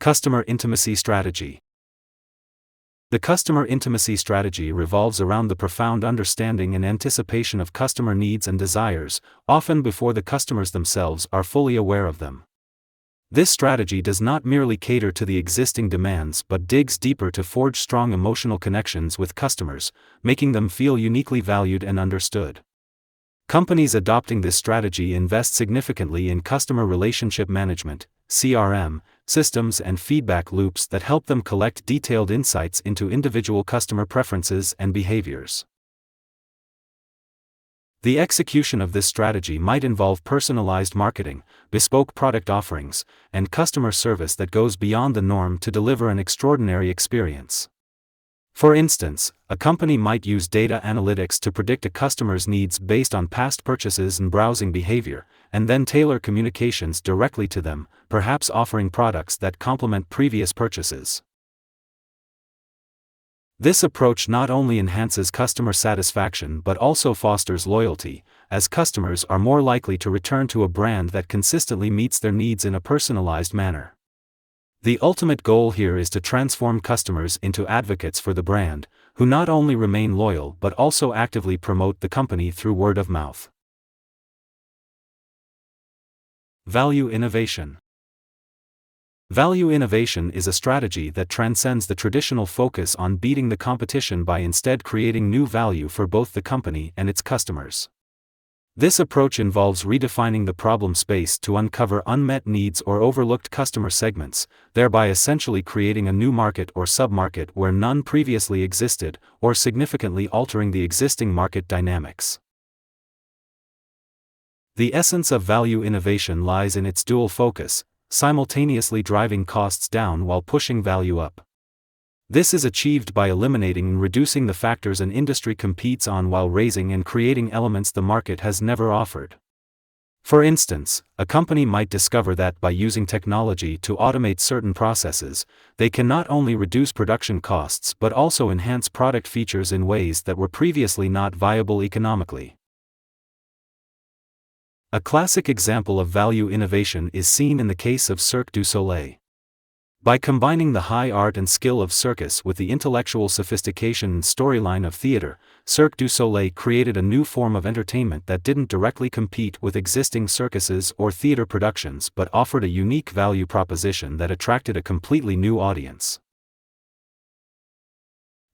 Customer intimacy strategy. The customer intimacy strategy revolves around the profound understanding and anticipation of customer needs and desires, often before the customers themselves are fully aware of them. This strategy does not merely cater to the existing demands but digs deeper to forge strong emotional connections with customers, making them feel uniquely valued and understood. Companies adopting this strategy invest significantly in customer relationship management, CRM, systems and feedback loops that help them collect detailed insights into individual customer preferences and behaviors. The execution of this strategy might involve personalized marketing, bespoke product offerings, and customer service that goes beyond the norm to deliver an extraordinary experience. For instance, a company might use data analytics to predict a customer's needs based on past purchases and browsing behavior, and then tailor communications directly to them, perhaps offering products that complement previous purchases. This approach not only enhances customer satisfaction but also fosters loyalty, as customers are more likely to return to a brand that consistently meets their needs in a personalized manner. The ultimate goal here is to transform customers into advocates for the brand, who not only remain loyal but also actively promote the company through word of mouth. Value innovation. Value innovation is a strategy that transcends the traditional focus on beating the competition by instead creating new value for both the company and its customers. This approach involves redefining the problem space to uncover unmet needs or overlooked customer segments, thereby essentially creating a new market or submarket where none previously existed, or significantly altering the existing market dynamics. The essence of value innovation lies in its dual focus, simultaneously driving costs down while pushing value up. This is achieved by eliminating and reducing the factors an industry competes on while raising and creating elements the market has never offered. For instance, a company might discover that by using technology to automate certain processes, they can not only reduce production costs but also enhance product features in ways that were previously not viable economically. A classic example of value innovation is seen in the case of Cirque du Soleil. By combining the high art and skill of circus with the intellectual sophistication and storyline of theater, Cirque du Soleil created a new form of entertainment that didn't directly compete with existing circuses or theater productions but offered a unique value proposition that attracted a completely new audience.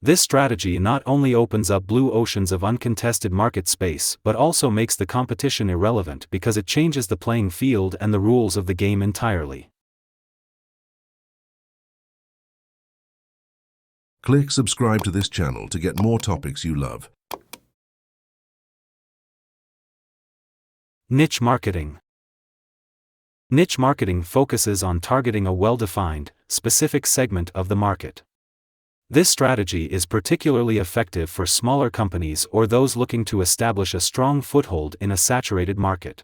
This strategy not only opens up blue oceans of uncontested market space but also makes the competition irrelevant because it changes the playing field and the rules of the game entirely. Click subscribe to this channel to get more topics you love. Niche marketing. Niche marketing focuses on targeting a well-defined, specific segment of the market. This strategy is particularly effective for smaller companies or those looking to establish a strong foothold in a saturated market.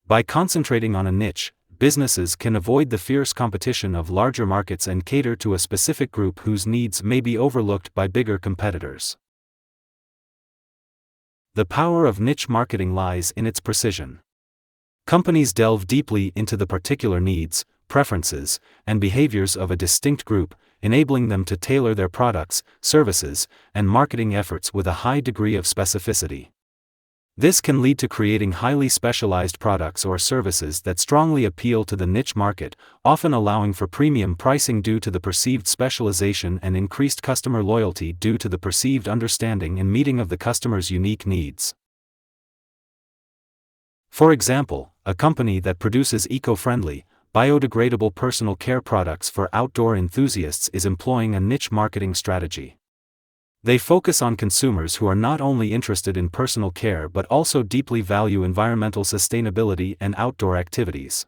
By concentrating on a niche, businesses can avoid the fierce competition of larger markets and cater to a specific group whose needs may be overlooked by bigger competitors. The power of niche marketing lies in its precision. Companies delve deeply into the particular needs, preferences, and behaviors of a distinct group, enabling them to tailor their products, services, and marketing efforts with a high degree of specificity. This can lead to creating highly specialized products or services that strongly appeal to the niche market, often allowing for premium pricing due to the perceived specialization and increased customer loyalty due to the perceived understanding and meeting of the customer's unique needs. For example, a company that produces eco-friendly, biodegradable personal care products for outdoor enthusiasts is employing a niche marketing strategy. They focus on consumers who are not only interested in personal care but also deeply value environmental sustainability and outdoor activities.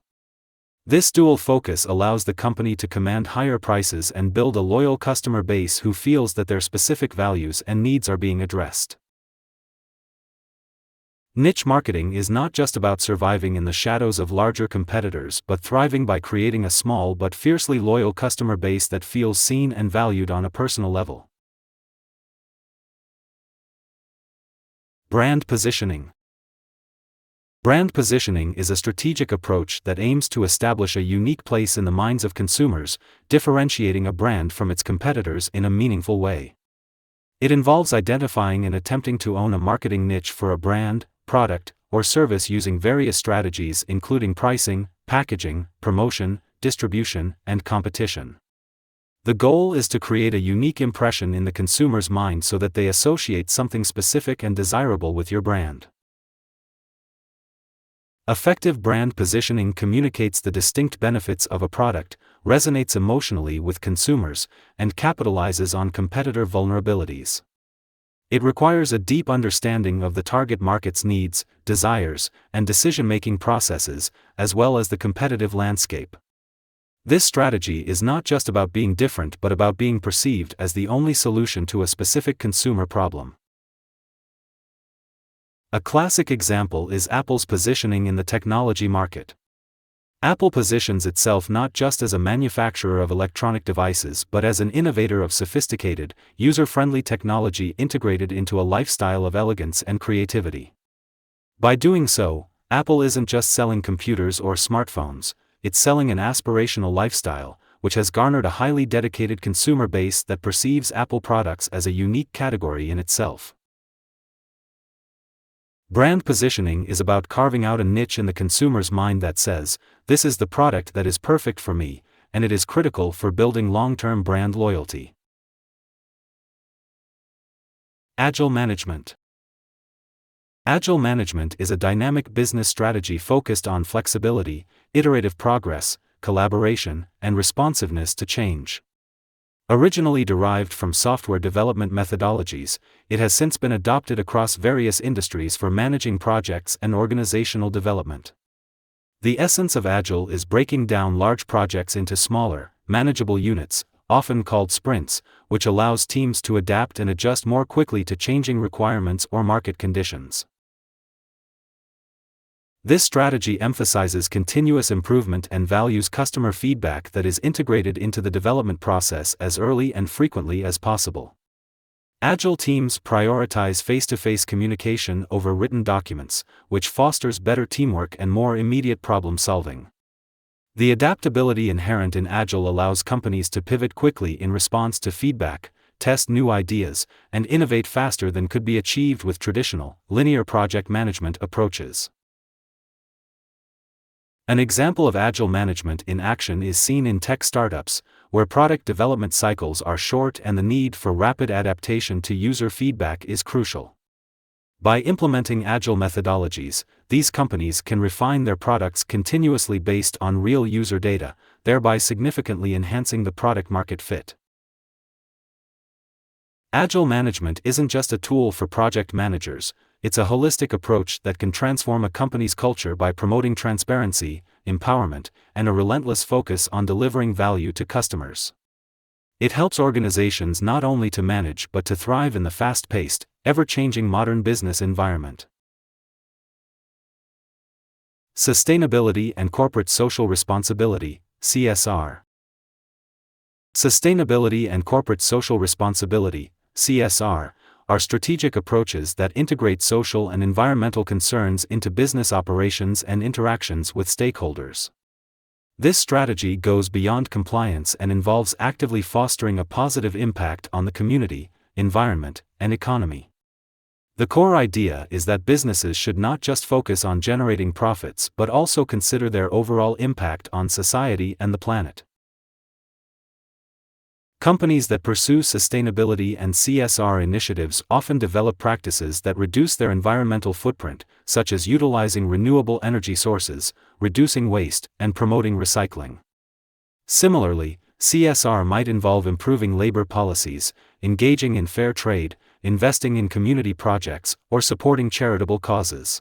This dual focus allows the company to command higher prices and build a loyal customer base who feels that their specific values and needs are being addressed. Niche marketing is not just about surviving in the shadows of larger competitors but thriving by creating a small but fiercely loyal customer base that feels seen and valued on a personal level. Brand positioning. Brand positioning is a strategic approach that aims to establish a unique place in the minds of consumers, differentiating a brand from its competitors in a meaningful way. It involves identifying and attempting to own a marketing niche for a brand, product, or service using various strategies including pricing, packaging, promotion, distribution, and competition. The goal is to create a unique impression in the consumer's mind so that they associate something specific and desirable with your brand. Effective brand positioning communicates the distinct benefits of a product, resonates emotionally with consumers, and capitalizes on competitor vulnerabilities. It requires a deep understanding of the target market's needs, desires, and decision-making processes, as well as the competitive landscape. This strategy is not just about being different but about being perceived as the only solution to a specific consumer problem. A classic example is Apple's positioning in the technology market. Apple positions itself not just as a manufacturer of electronic devices but as an innovator of sophisticated, user-friendly technology integrated into a lifestyle of elegance and creativity. By doing so, Apple isn't just selling computers or smartphones, it's selling an aspirational lifestyle, which has garnered a highly dedicated consumer base that perceives Apple products as a unique category in itself. Brand positioning is about carving out a niche in the consumer's mind that says, "This is the product that is perfect for me," and it is critical for building long-term brand loyalty. Agile Management. Agile Management is a dynamic business strategy focused on flexibility, iterative progress, collaboration, and responsiveness to change. Originally derived from software development methodologies, it has since been adopted across various industries for managing projects and organizational development. The essence of Agile is breaking down large projects into smaller, manageable units, often called sprints, which allows teams to adapt and adjust more quickly to changing requirements or market conditions. This strategy emphasizes continuous improvement and values customer feedback that is integrated into the development process as early and frequently as possible. Agile teams prioritize face-to-face communication over written documents, which fosters better teamwork and more immediate problem solving. The adaptability inherent in Agile allows companies to pivot quickly in response to feedback, test new ideas, and innovate faster than could be achieved with traditional, linear project management approaches. An example of Agile management in action is seen in tech startups, where product development cycles are short and the need for rapid adaptation to user feedback is crucial. By implementing Agile methodologies, these companies can refine their products continuously based on real user data, thereby significantly enhancing the product-market fit. Agile management isn't just a tool for project managers, it's a holistic approach that can transform a company's culture by promoting transparency, empowerment, and a relentless focus on delivering value to customers. It helps organizations not only to manage but to thrive in the fast-paced, ever-changing modern business environment. Sustainability and Corporate Social Responsibility, CSR. Sustainability and Corporate Social Responsibility, CSR, are strategic approaches that integrate social and environmental concerns into business operations and interactions with stakeholders. This strategy goes beyond compliance and involves actively fostering a positive impact on the community, environment, and economy. The core idea is that businesses should not just focus on generating profits but also consider their overall impact on society and the planet. Companies that pursue sustainability and CSR initiatives often develop practices that reduce their environmental footprint, such as utilizing renewable energy sources, reducing waste, and promoting recycling. Similarly, CSR might involve improving labor policies, engaging in fair trade, investing in community projects, or supporting charitable causes.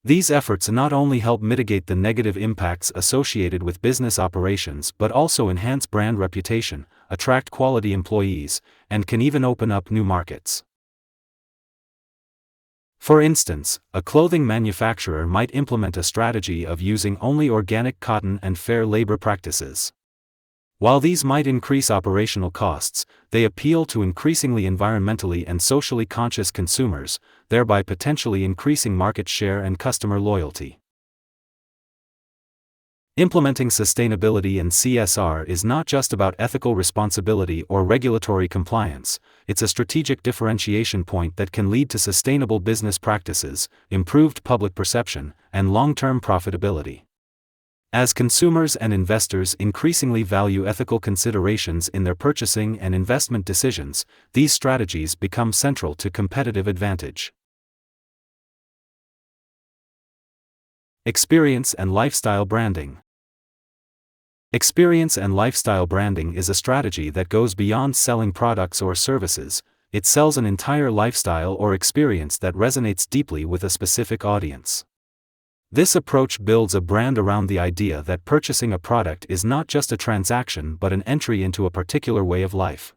These efforts not only help mitigate the negative impacts associated with business operations but also enhance brand reputation, attract quality employees, and can even open up new markets. For instance, a clothing manufacturer might implement a strategy of using only organic cotton and fair labor practices. While these might increase operational costs, they appeal to increasingly environmentally and socially conscious consumers, thereby potentially increasing market share and customer loyalty. Implementing sustainability and CSR is not just about ethical responsibility or regulatory compliance, it's a strategic differentiation point that can lead to sustainable business practices, improved public perception, and long-term profitability. As consumers and investors increasingly value ethical considerations in their purchasing and investment decisions, these strategies become central to competitive advantage. Experience and lifestyle branding. Experience and lifestyle branding is a strategy that goes beyond selling products or services. It sells an entire lifestyle or experience that resonates deeply with a specific audience. This approach builds a brand around the idea that purchasing a product is not just a transaction but an entry into a particular way of life.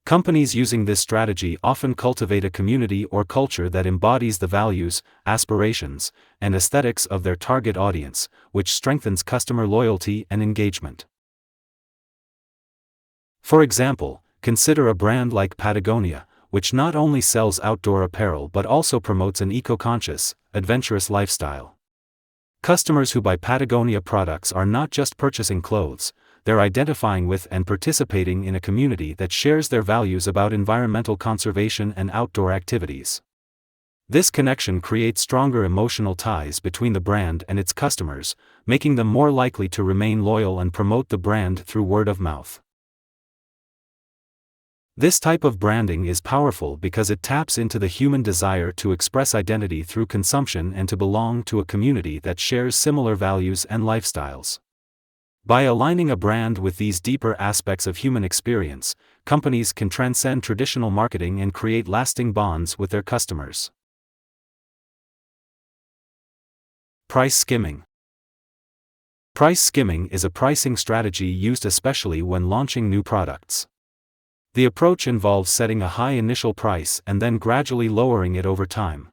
Companies using this strategy often cultivate a community or culture that embodies the values, aspirations, and aesthetics of their target audience, which strengthens customer loyalty and engagement. For example, consider a brand like Patagonia, which not only sells outdoor apparel but also promotes an eco-conscious, adventurous lifestyle. Customers who buy Patagonia products are not just purchasing clothes, they're identifying with and participating in a community that shares their values about environmental conservation and outdoor activities. This connection creates stronger emotional ties between the brand and its customers, making them more likely to remain loyal and promote the brand through word of mouth. This type of branding is powerful because it taps into the human desire to express identity through consumption and to belong to a community that shares similar values and lifestyles. By aligning a brand with these deeper aspects of human experience, companies can transcend traditional marketing and create lasting bonds with their customers. Price skimming. Price skimming is a pricing strategy used especially when launching new products. The approach involves setting a high initial price and then gradually lowering it over time.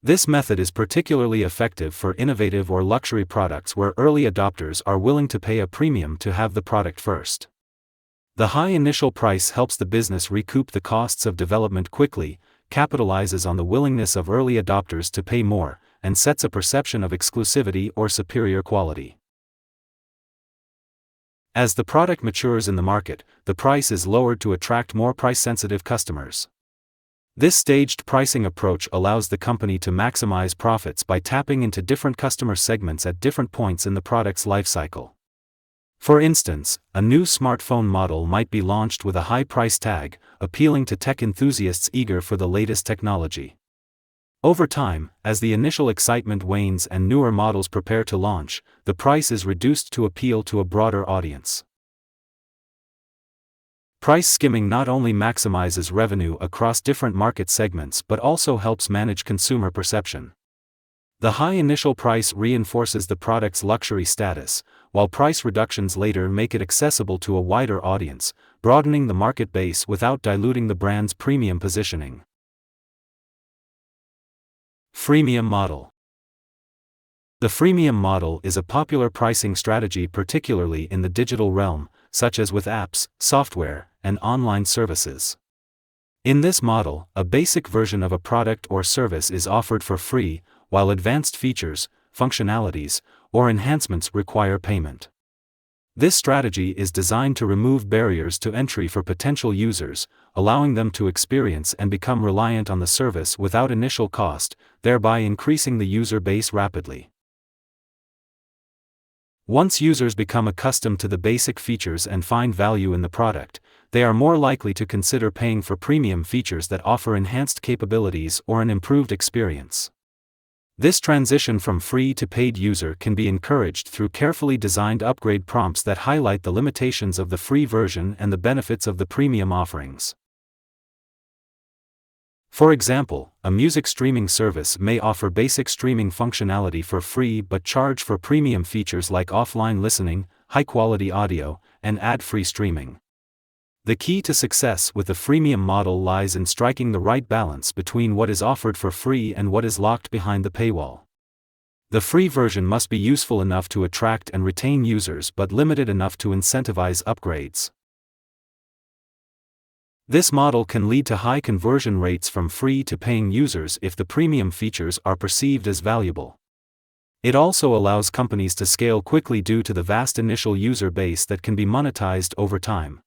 This method is particularly effective for innovative or luxury products where early adopters are willing to pay a premium to have the product first. The high initial price helps the business recoup the costs of development quickly, capitalizes on the willingness of early adopters to pay more, and sets a perception of exclusivity or superior quality. As the product matures in the market, the price is lowered to attract more price-sensitive customers. This staged pricing approach allows the company to maximize profits by tapping into different customer segments at different points in the product's life cycle. For instance, a new smartphone model might be launched with a high price tag, appealing to tech enthusiasts eager for the latest technology. Over time, as the initial excitement wanes and newer models prepare to launch, the price is reduced to appeal to a broader audience. Price skimming not only maximizes revenue across different market segments but also helps manage consumer perception. The high initial price reinforces the product's luxury status, while price reductions later make it accessible to a wider audience, broadening the market base without diluting the brand's premium positioning. Freemium Model. The freemium model is a popular pricing strategy particularly in the digital realm, such as with apps, software, and online services. In this model, a basic version of a product or service is offered for free, while advanced features, functionalities, or enhancements require payment. This strategy is designed to remove barriers to entry for potential users, allowing them to experience and become reliant on the service without initial cost, thereby increasing the user base rapidly. Once users become accustomed to the basic features and find value in the product, they are more likely to consider paying for premium features that offer enhanced capabilities or an improved experience. This transition from free to paid user can be encouraged through carefully designed upgrade prompts that highlight the limitations of the free version and the benefits of the premium offerings. For example, a music streaming service may offer basic streaming functionality for free but charge for premium features like offline listening, high-quality audio, and ad-free streaming. The key to success with the freemium model lies in striking the right balance between what is offered for free and what is locked behind the paywall. The free version must be useful enough to attract and retain users but limited enough to incentivize upgrades. This model can lead to high conversion rates from free to paying users if the premium features are perceived as valuable. It also allows companies to scale quickly due to the vast initial user base that can be monetized over time.